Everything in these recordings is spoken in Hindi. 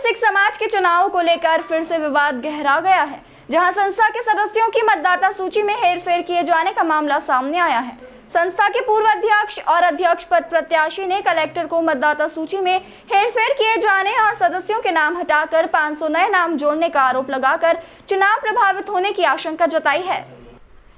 सिख समाज के चुनाव को लेकर फिर से विवाद गहरा गया है, जहां संस्था के सदस्यों की मतदाता सूची में हेरफेर किए जाने का मामला सामने आया है। संस्था के पूर्व अध्यक्ष और अध्यक्ष पद प्रत्याशी ने कलेक्टर को मतदाता सूची में हेरफेर किए जाने और सदस्यों के नाम हटाकर 500 नए नाम जोड़ने का आरोप लगाकर चुनाव प्रभावित होने की आशंका जताई है।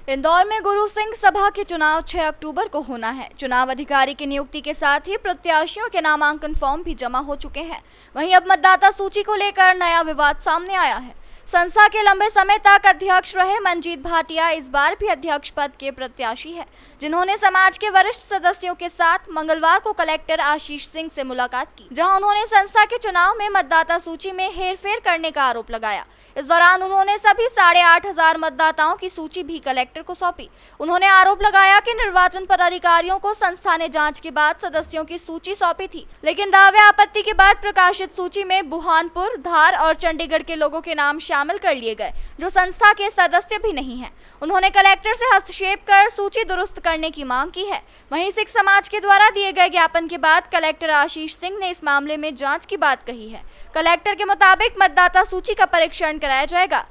इंदौर में गुरु सिंह सभा के चुनाव 6 अक्टूबर को होना है। चुनाव अधिकारी की नियुक्ति के साथ ही प्रत्याशियों के नामांकन फॉर्म भी जमा हो चुके हैं। वहीं अब मतदाता सूची को लेकर नया विवाद सामने आया है। संस्था के लंबे समय तक अध्यक्ष रहे मंजीत भाटिया इस बार भी अध्यक्ष पद के प्रत्याशी है, जिन्होंने समाज के वरिष्ठ सदस्यों के साथ मंगलवार को कलेक्टर आशीष सिंह से मुलाकात की, जहां उन्होंने संस्था के चुनाव में मतदाता सूची में हेरफेर करने का आरोप लगाया। इस दौरान उन्होंने सभी 8,500 मतदाताओं की सूची भी कलेक्टर को सौंपी। उन्होंने आरोप लगाया कि निर्वाचन पदाधिकारियों को संस्था ने जांच के बाद सदस्यों की सूची सौंपी थी, लेकिन दावे आपत्ति के बाद प्रकाशित सूची में बुरहानपुर, धार और चंडीगढ़ के लोगों के नाम शामिल कर लिए गए, जो संस्था के सदस्य भी नहीं हैं। उन्होंने कलेक्टर से हस्तक्षेप कर सूची दुरुस्त करने की मांग की है। वहीं सिख समाज के द्वारा दिए गए ज्ञापन के बाद कलेक्टर आशीष सिंह ने इस मामले में जांच की बात कही है। कलेक्टर के मुताबिक मतदाता सूची का परीक्षण कराया जाएगा।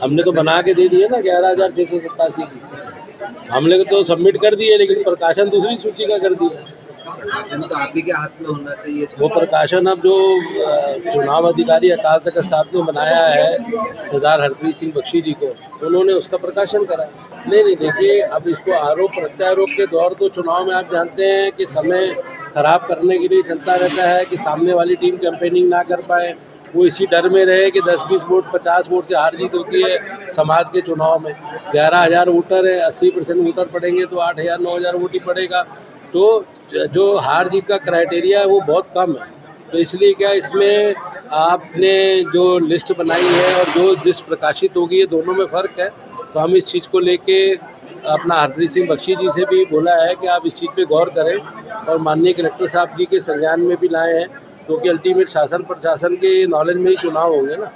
हमने तो बना के दे दिए ना 11,687 की, हमने तो सबमिट कर दिए, लेकिन प्रकाशन दूसरी सूची का कर दिया। प्रकाशन तो आप ही के हाथ में होना चाहिए। वो प्रकाशन अब जो चुनाव अधिकारी अकाल तखत साहब ने बनाया है सरदार हरप्रीत सिंह बख्शी जी को, उन्होंने उसका प्रकाशन करा। नहीं देखिए, अब इसको आरोप प्रत्यारोप के दौर तो चुनाव में आप जानते हैं कि समय खराब करने के लिए चलता रहता है कि सामने वाली टीम कैंपेनिंग ना कर पाए, वो इसी डर में रहे कि 10-20 वोट 50 वोट से हार जीत होती है। समाज के चुनाव में 11,000 वोटर है, 80% वोटर पड़ेंगे तो 8,000-9,000 वोट ही पड़ेगा। तो जो हार जीत का क्राइटेरिया है वो बहुत कम है। तो इसलिए क्या इसमें आपने जो लिस्ट बनाई है और जो लिस्ट प्रकाशित होगी, ये दोनों में फ़र्क है। तो हम इस चीज़ को लेके अपना हरप्रीत सिंह बख्शी जी से भी बोला है कि आप इस चीज़ पे गौर करें और माननीय कलेक्टर साहब जी के संज्ञान में भी लाए हैं, क्योंकि अल्टीमेट शासन प्रशासन के नॉलेज में ही चुनाव होंगे ना,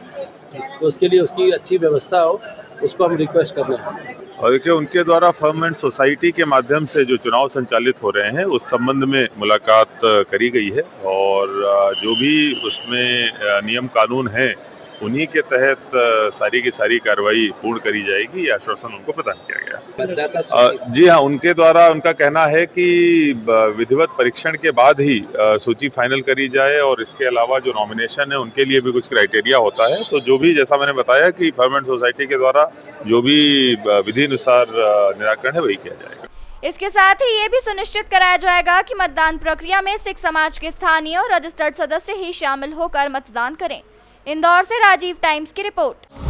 तो उसके लिए उसकी अच्छी व्यवस्था हो, उसको हम रिक्वेस्ट कर रहे हैं। और देखिए, उनके द्वारा फर्म एंड सोसाइटी के माध्यम से जो चुनाव संचालित हो रहे हैं उस संबंध में मुलाकात करी गई है और जो भी उसमें नियम कानून है उन्हीं के तहत सारी की सारी कार्रवाई पूर्ण करी जाएगी, ये आश्वासन उनको प्रदान किया गया। जी हाँ, उनके द्वारा उनका कहना है कि विधिवत परीक्षण के बाद ही सूची फाइनल करी जाए और इसके अलावा जो नॉमिनेशन है उनके लिए भी कुछ क्राइटेरिया होता है। तो जो भी, जैसा मैंने बताया कि फर्म एंड सोसाइटी के द्वारा जो भी विधि अनुसार निराकरण है वही किया जाएगा। इसके साथ ही ये भी सुनिश्चित कराया जाएगा कि मतदान प्रक्रिया में सिख समाज के स्थानीय और रजिस्टर्ड सदस्य ही शामिल होकर मतदान करें। इंदौर से राजीव टाइम्स की रिपोर्ट।